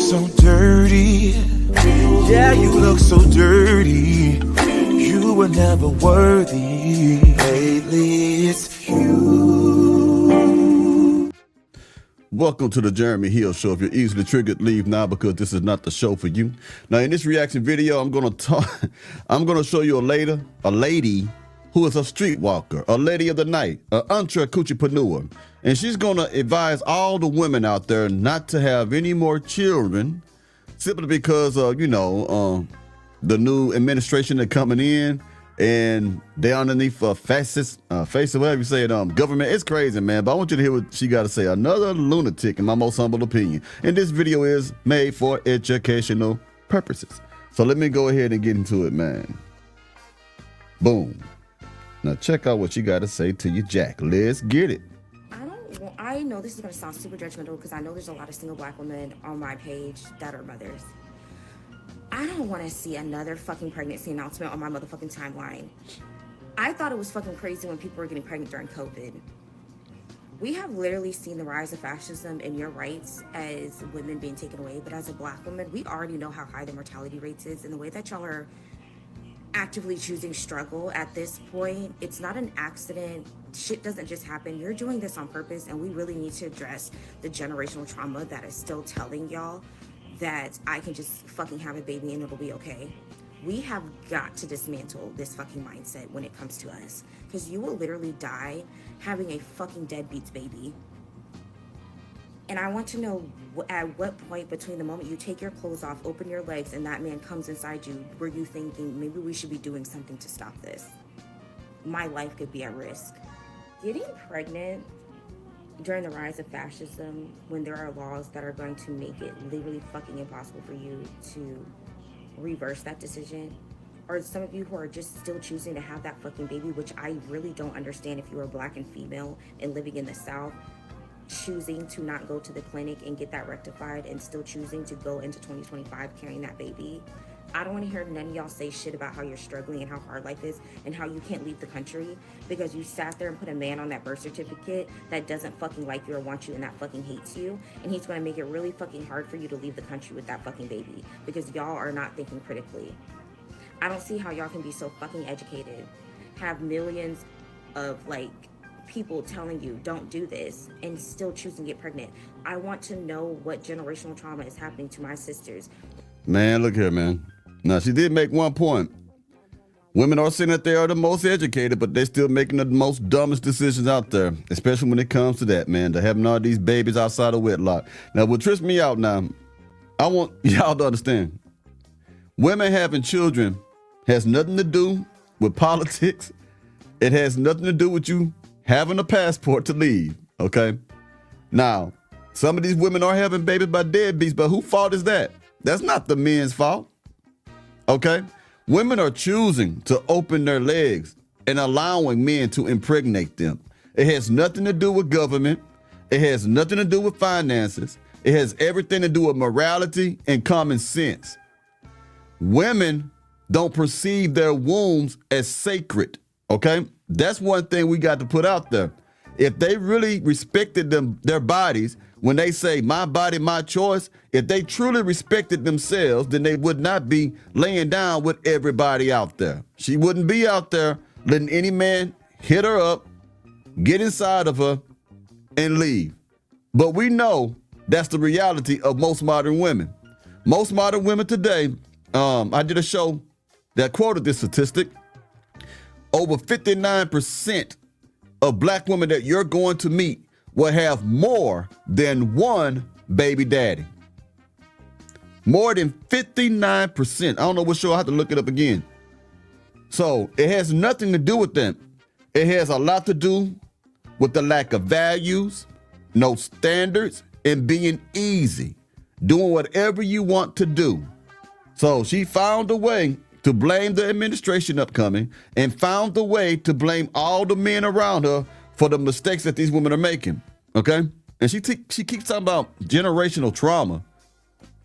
so dirty. Yeah, you look so dirty. You were never worthy. Lately, it's you. Welcome to the Jeremy Hill Show. If you're easily triggered, leave now because this is not the show for you. Now, in this reaction video, I'm gonna show you a lady who is a streetwalker, a lady of the night, an entre couchepreneur, and she's gonna advise all the women out there not to have any more children, simply because of the new administration that's coming in, and they're underneath fascist, whatever you say it, government. It's crazy, man. But I want you to hear what she got to say. Another lunatic, in my most humble opinion. And this video is made for educational purposes. So let me go ahead and get into it, man. Boom. Now check out what she got to say to you, Jack. Let's get it. I know this is going to sound super judgmental because I know there's a lot of single black women on my page that are mothers. I don't want to see another fucking pregnancy announcement on my motherfucking timeline. I thought it was fucking crazy when people were getting pregnant during COVID. We have literally seen the rise of fascism and your rights as women being taken away, but as a black woman, we already know how high the mortality rates is, and the way that y'all are actively choosing struggle at this point, it's not an accident. Shit doesn't just happen. You're doing this on purpose, and we really need to address the generational trauma that is still telling y'all that I can just fucking have a baby and it'll be okay. We have got to dismantle this fucking mindset when it comes to us, because you will literally die having a fucking deadbeats baby. And I want to know at what point between the moment you take your clothes off, open your legs, and that man comes inside you, were you thinking maybe we should be doing something to stop this? My life could be at risk. Getting pregnant during the rise of fascism, when there are laws that are going to make it literally fucking impossible for you to reverse that decision, or some of you who are just still choosing to have that fucking baby, which I really don't understand if you are black and female and living in the South, choosing to not go to the clinic and get that rectified and still choosing to go into 2025 carrying that baby. I don't want to hear none of y'all say shit about how you're struggling and how hard life is and how you can't leave the country because you sat there and put a man on that birth certificate that doesn't fucking like you or want you and that fucking hates you, and he's going to make it really fucking hard for you to leave the country with that fucking baby because y'all are not thinking critically. I don't see how y'all can be so fucking educated, have millions of people telling you don't do this and still choosing to get pregnant. I want to know what generational trauma is happening to my sisters. Man, look here, man. Now, she did make one point. Women are saying that they are the most educated, but they're still making the most dumbest decisions out there, especially when it comes to that, man, to having all these babies outside of wedlock. Now, what trips me out now, I want y'all to understand, women having children has nothing to do with politics. It has nothing to do with you having a passport to leave, okay? Now, some of these women are having babies by deadbeats, but whose fault is that? That's not the men's fault, okay? Women are choosing to open their legs and allowing men to impregnate them. It has nothing to do with government. It has nothing to do with finances. It has everything to do with morality and common sense. Women don't perceive their wombs as sacred, okay? That's one thing we got to put out there. If they really respected their bodies, when they say my body, my choice, if they truly respected themselves, then they would not be laying down with everybody out there. She wouldn't be out there letting any man hit her up, get inside of her, and leave. But we know that's the reality of most modern women. Most modern women today, I did a show that quoted this statistic. Over 59% of black women that you're going to meet will have more than one baby daddy. More than 59%. I don't know what show, I have to look it up again. So it has nothing to do with them. It has a lot to do with the lack of values, no standards, and being easy, doing whatever you want to do. So she found a way to blame the administration upcoming and found a way to blame all the men around her for the mistakes that these women are making, okay? And she keeps talking about generational trauma.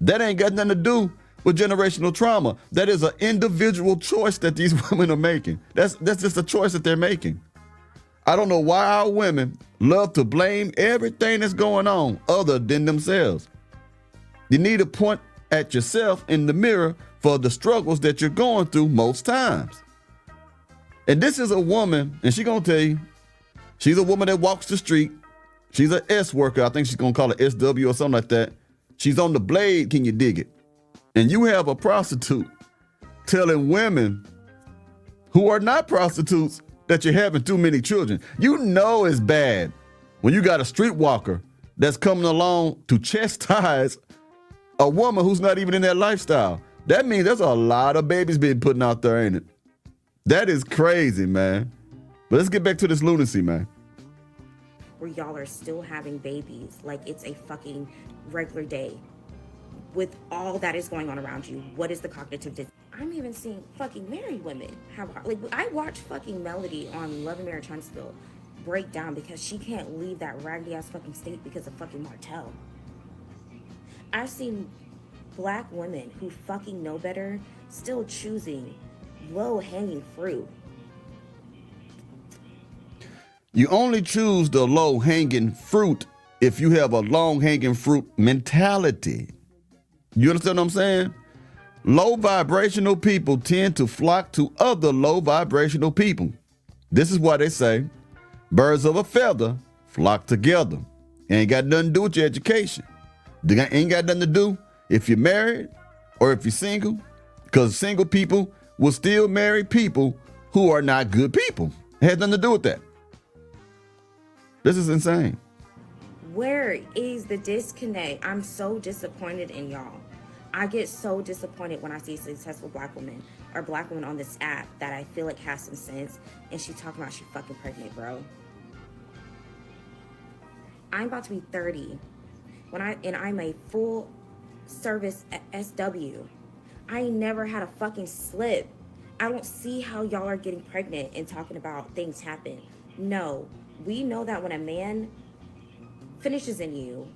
That ain't got nothing to do with generational trauma. That is an individual choice that these women are making. That's just a choice that they're making. I don't know why our women love to blame everything that's going on other than themselves. You need to point at yourself in the mirror for the struggles that you're going through most times. And this is a woman, and she's going to tell you, she's a woman that walks the street. She's an S worker. I think she's going to call it SW or something like that. She's on the blade. Can you dig it? And you have a prostitute telling women who are not prostitutes that you're having too many children. You know it's bad when you got a streetwalker that's coming along to chastise a woman who's not even in that lifestyle. That means there's a lot of babies being put out there, ain't it? That is crazy, man. But let's get back to this lunacy, man. Where y'all are still having babies like it's a fucking regular day. With all that is going on around you, what is the cognitive I'm even seeing fucking married women have, like, I watched fucking Melody on Love and Marriage Huntsville break down because she can't leave that raggedy ass fucking state because of fucking Martell. I've seen black women who fucking know better still choosing low-hanging fruit. You only choose the low-hanging fruit if you have a long-hanging fruit mentality. You understand what I'm saying? Low vibrational people tend to flock to other low vibrational people. This is why they say birds of a feather flock together. Ain't got nothing to do with your education. Ain't got nothing to do if you're married or if you're single, because single people will still marry people who are not good people. It has nothing to do with that. This is insane. Where is the disconnect? I'm so disappointed in y'all. I get so disappointed when I see a successful black woman or black woman on this app that I feel like has some sense, and she talking about she fucking pregnant, bro. I'm about to be 30 I'm a full service SW. I ain't never had a fucking slip. I don't see how y'all are getting pregnant and talking about things happen. No, we know that when a man finishes in you,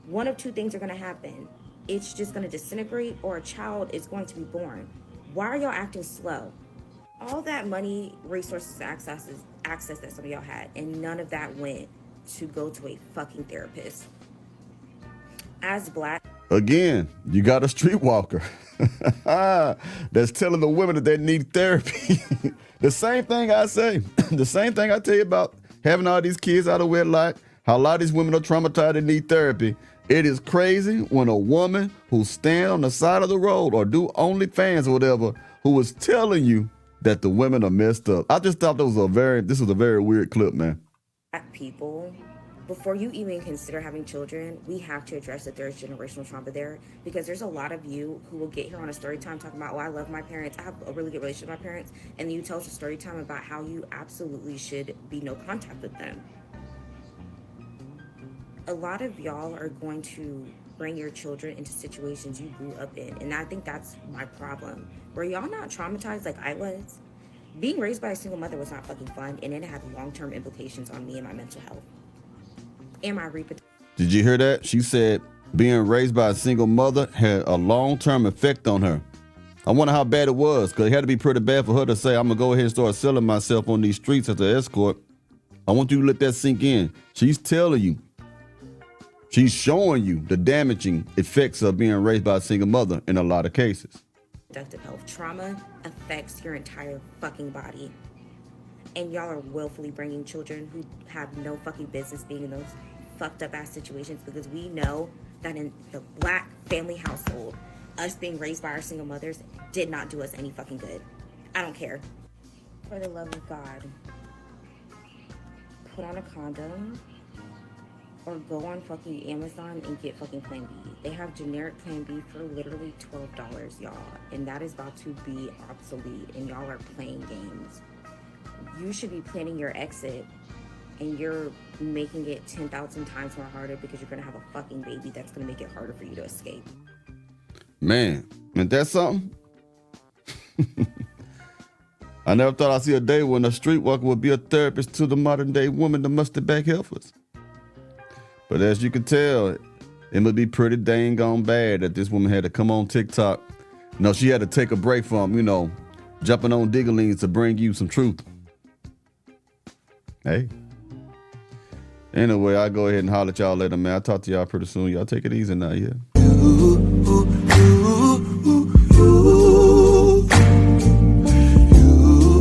one of two things are going to happen. It's just going to disintegrate, or a child is going to be born. Why are y'all acting slow? All that money, resources, access that some of y'all had, and none of that went to go to a fucking therapist. As black, again, you got a streetwalker that's telling the women that they need therapy. The same thing I say, the same thing I tell you about having all these kids out of wedlock, how a lot of these women are traumatized and need therapy. It is crazy when a woman who stand on the side of the road or do OnlyFans or whatever, who is telling you that the women are messed up. I just thought this was a very weird clip, man. People, before you even consider having children, we have to address that there's generational trauma there, because there's a lot of you who will get here on a story time talking about, oh, I love my parents, I have a really good relationship with my parents, and then you tell us a story time about how you absolutely should be no contact with them. A lot of y'all are going to bring your children into situations you grew up in, and I think that's my problem. Were y'all not traumatized like I was? Being raised by a single mother was not fucking fun, and it had long-term implications on me and my mental health. And my reproductive. Did you hear that? She said being raised by a single mother had a long-term effect on her. I wonder how bad it was, because it had to be pretty bad for her to say, I'm going to go ahead and start selling myself on these streets as an escort. I want you to let that sink in. She's telling you. She's showing you the damaging effects of being raised by a single mother in a lot of cases. Reproductive health trauma affects your entire fucking body. And y'all are willfully bringing children who have no fucking business being in those fucked up ass situations, because we know that in the black family household, us being raised by our single mothers did not do us any fucking good. I don't care. For the love of God, put on a condom or go on fucking Amazon and get fucking Plan B. They have generic Plan B for literally $12, y'all. And that is about to be obsolete, and y'all are playing games. You should be planning your exit, and you're making it 10,000 times more harder because you're gonna have a fucking baby that's gonna make it harder for you to escape. Man, ain't that something? I never thought I'd see a day when a streetwalker would be a therapist to the modern day woman that must have back heifers. But as you can tell, it must be pretty dang gone bad that this woman had to come on TikTok. No, she had to take a break from, jumping on digglings to bring you some truth. Hey. Anyway, I'll go ahead and holler at y'all later, man. I'll talk to y'all pretty soon. Y'all take it easy now, yeah? you.